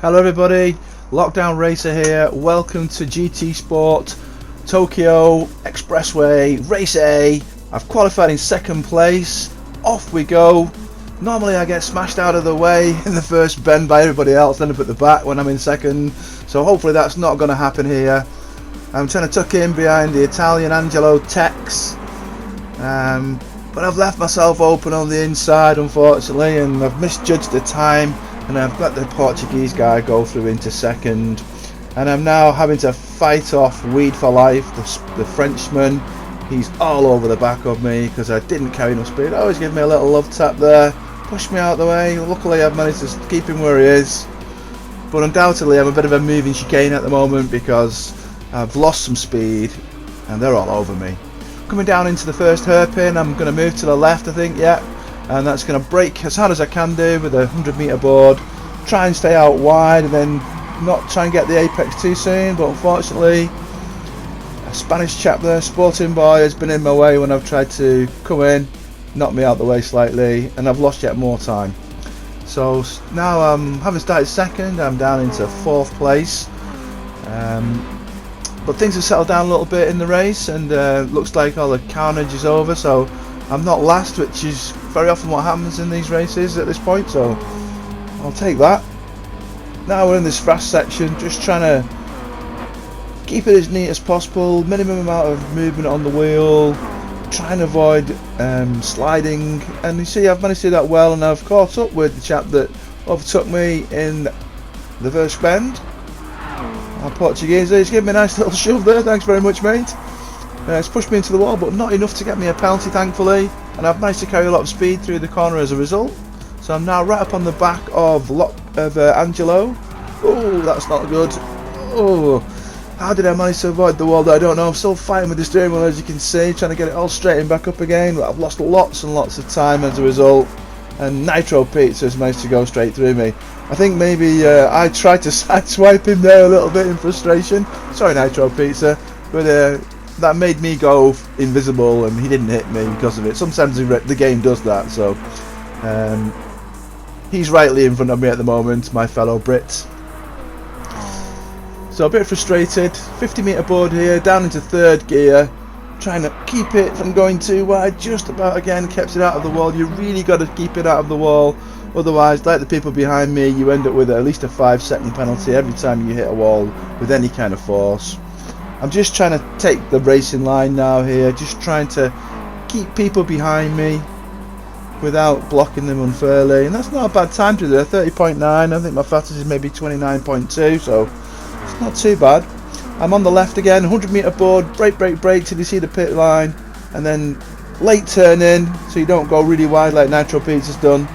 Hello everybody, Lockdown Racer here. Welcome to GT Sport Tokyo Expressway Race A. I've qualified in second place. Off we go. Normally I get smashed out of the way in the first bend by everybody else, end up at the back when I'm in second. So hopefully that's not going to happen here. I'm trying to tuck in behind the Italian Angelo Tex. But I've left myself open on the inside unfortunately, and I've misjudged the time. And I've let the Portuguese guy go through into second, and I'm now having to fight off Weed for Life, the Frenchman. He's all over the back of me because I didn't carry enough speed. Always give me a little love tap there, push me out of the way. Luckily I've managed to keep him where he is, but undoubtedly I'm a bit of a moving chicane at the moment because I've lost some speed and they're all over me. Coming down into the first hairpin, I'm going to move to the left, I think, yeah. And that's going to brake as hard as I can do with a 100-meter board, try and stay out wide and then not try and get the apex too soon, but unfortunately a Spanish chap there, Sporting Boy, has been in my way when I've tried to come in, knocked me out the way slightly, and I've lost yet more time. So now having started second, I'm down into fourth place, but things have settled down a little bit in the race, and looks like all the carnage is over, so I'm not last, which is very often what happens in these races at this point, so I'll take that. Now we're in this fast section, just trying to keep it as neat as possible, minimum amount of movement on the wheel, try and avoid sliding, and you see I've managed to do that well, and I've caught up with the chap that overtook me in the first bend. Our Portuguese, he's given me a nice little shove there, thanks very much mate. It's pushed me into the wall, but not enough to get me a penalty thankfully, and I've managed to carry a lot of speed through the corner as a result. So I'm now right up on the back of Angelo. Oh, that's not good. Oh, how did I manage to avoid the wall? I don't know. I'm still fighting with the steering wheel, as you can see, trying to get it all straightened back up again, but I've lost lots and lots of time as a result, and Nitro Pizza has managed to go straight through me. I think maybe I tried to sideswipe him there a little bit in frustration. Sorry Nitro Pizza, but that made me go invisible and he didn't hit me because of it. Sometimes the game does that, so he's rightly in front of me at the moment, my fellow Brit. So a bit frustrated. 50-meter board here, down into third gear, trying to keep it from going too wide. Just about again kept it out of the wall. You really got to keep it out of the wall, otherwise, like the people behind me, you end up with at least a 5-second penalty every time you hit a wall with any kind of force. I'm just trying to take the racing line now here, just trying to keep people behind me without blocking them unfairly, and that's not a bad time to do. 30.9, I think my fastest is maybe 29.2, so it's not too bad. I'm on the left again, 100-meter board, brake till you see the pit line, and then late turn in so you don't go really wide like Nitro Pizza's done,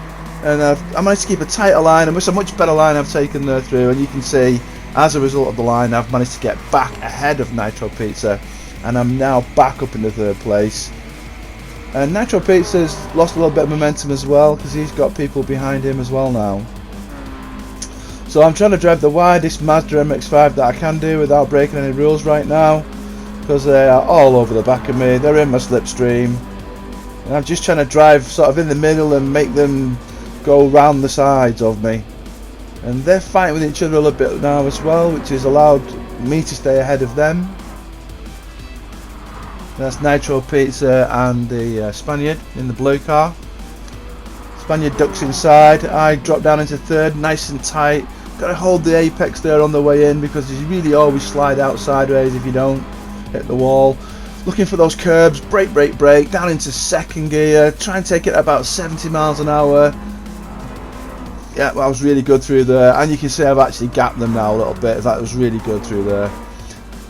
and I managed to keep a tighter line, and it's a much better line I've taken there through, and you can see as a result of the line I've managed to get back ahead of Nitro Pizza, and I'm now back up into third place. And Nitro Pizza's lost a little bit of momentum as well because he's got people behind him as well now. So I'm trying to drive the widest Mazda MX-5 that I can do without breaking any rules right now, because they are all over the back of me, they're in my slipstream, and I'm just trying to drive sort of in the middle and make them go round the sides of me. And they're fighting with each other a little bit now as well, which has allowed me to stay ahead of them. That's Nitro Pizza and the Spaniard in the blue car. Spaniard ducks inside, I drop down into third, nice and tight. Got to hold the apex there on the way in because you really always slide out sideways if you don't hit the wall. Looking for those curbs, brake, down into second gear, try and take it at about 70 miles an hour. Yeah, well, I was really good through there, and you can see I've actually gapped them now a little bit. That was really good through there.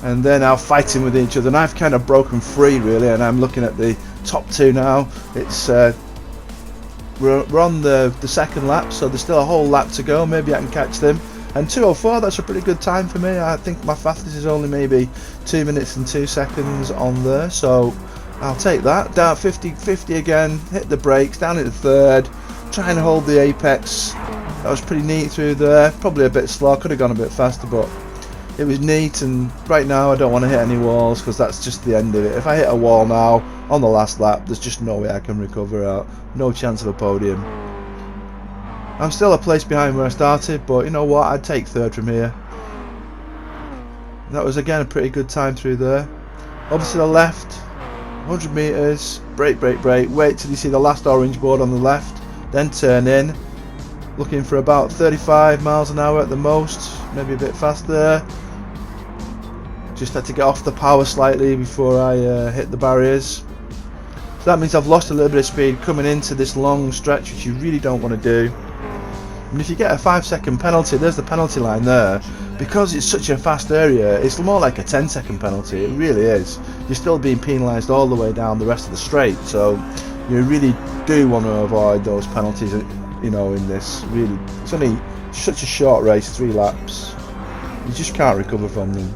And they're now fighting with each other, and I've kind of broken free really, and I'm looking at the top two now. It's we're on the second lap, so there's still a whole lap to go. Maybe I can catch them. And 2:04, that's a pretty good time for me. I think my fastest is only maybe 2 minutes and 2 seconds on there, so I'll take that. Down 50 again, hit the brakes, down into third, trying to hold the apex. That was pretty neat through there, probably a bit slow, could have gone a bit faster, but it was neat. And right now I don't want to hit any walls because that's just the end of it. If I hit a wall now on the last lap, there's just no way I can recover out, no chance of a podium. I'm still a place behind where I started, but you know what, I'd take third from here. That was again a pretty good time through there. Over to the left, 100 metres, brake, brake, brake, wait till you see the last orange board on the left, then turn in. Looking for about 35 miles an hour at the most, maybe a bit faster. Just had to get off the power slightly before I hit the barriers. So that means I've lost a little bit of speed coming into this long stretch, which you really don't want to do. And if you get a 5-second penalty, there's the penalty line there. Because it's such a fast area, it's more like a 10-second penalty. It really is. You're still being penalised all the way down the rest of the straight, so you really do want to avoid those penalties. You know, in this really, it's only such a short race, 3 laps. You just can't recover from them.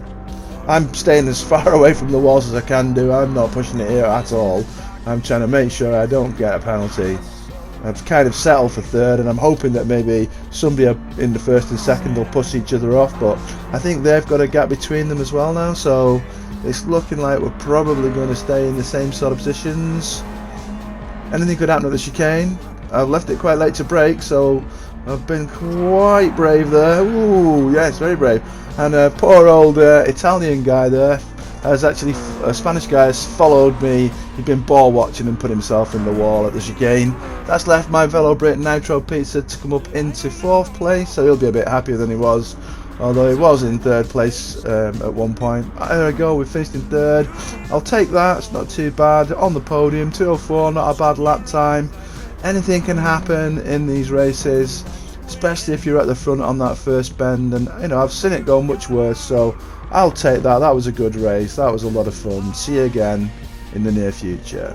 I'm staying as far away from the walls as I can do. I'm not pushing it here at all. I'm trying to make sure I don't get a penalty. I've kind of settled for third, and I'm hoping that maybe somebody in the first and second will push each other off, but I think they've got a gap between them as well now, so it's looking like we're probably going to stay in the same sort of positions. Anything could happen at the chicane. I've left it quite late to brake, so I've been quite brave there. Ooh, yes, very brave. And a poor old Italian guy there has actually, a Spanish guy has followed me. He'd been ball watching and put himself in the wall at the chicane. That's left my fellow Brit Nitro Pizza to come up into 4th place, so he'll be a bit happier than he was, although he was in 3rd place at one point. There we go, we finished in 3rd. I'll take that, it's not too bad. On the podium, 2:04, not a bad lap time. Anything can happen in these races, especially if you're at the front on that first bend, and you know, I've seen it go much worse, so I'll take that. That was a good race, that was a lot of fun. See you again in the near future.